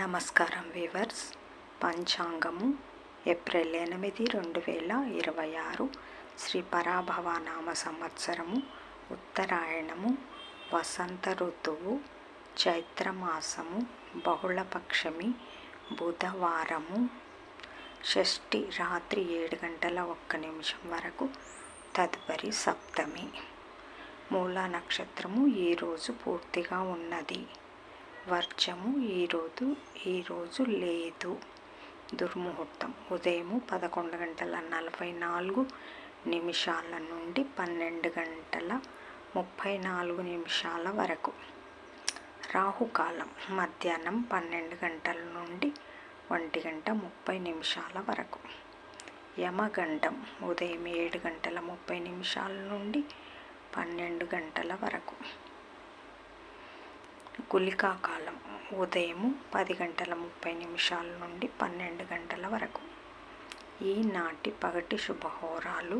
నమస్కారం weavers. పంచాంగము April 8, 2026 Shri Parabhava నామ సంవత్సరము, ఉత్తరాయణము, వసంత ఋతువు, చైత్రమాసము, బహుళపక్షమి, బుధవారము, షష్ఠి రాత్రి 7:01 వరకు, తదుపరి సప్తమి. మూలా నక్షత్రము ఈరోజు పూర్తిగా ఉన్నది. వర్జము ఈరోజు లేదు. దుర్ముహూర్తం ఉదయం 11:44 నుండి 12:34 వరకు. రాహుకాలం మధ్యాహ్నం 12 గంటల నుండి 1:30 వరకు. యమగండం ఉదయం 7:30 నుండి 12 గంటల వరకు. గుళికా కాలం ఉదయం 10:30 నుండి 12 గంటల వరకు. ఈనాటి పగటి శుభహోరాలు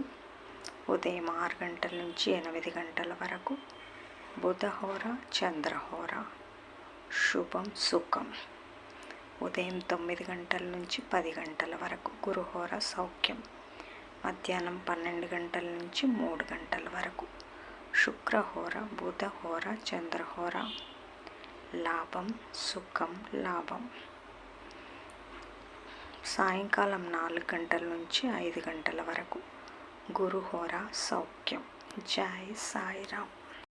ఉదయం 6 గంటల నుంచి 8 గంటల వరకు. బుధహోర, చంద్రహోర. శుభం సుఖం ఉదయం 9 గంటల నుంచి 10 గంటల వరకు. గురుహోర సౌఖ్యం మధ్యాహ్నం 12 గంటల నుంచి 3 గంటల వరకు. శుక్రహోర, బుధహోర, చంద్రహోర. లాభం సుఖం లాభం. సాయంకాలం 4 గంటల నుంచి 5 గంటల వరకు. గురుహోర సౌఖ్యం. జై సాయిరామ్.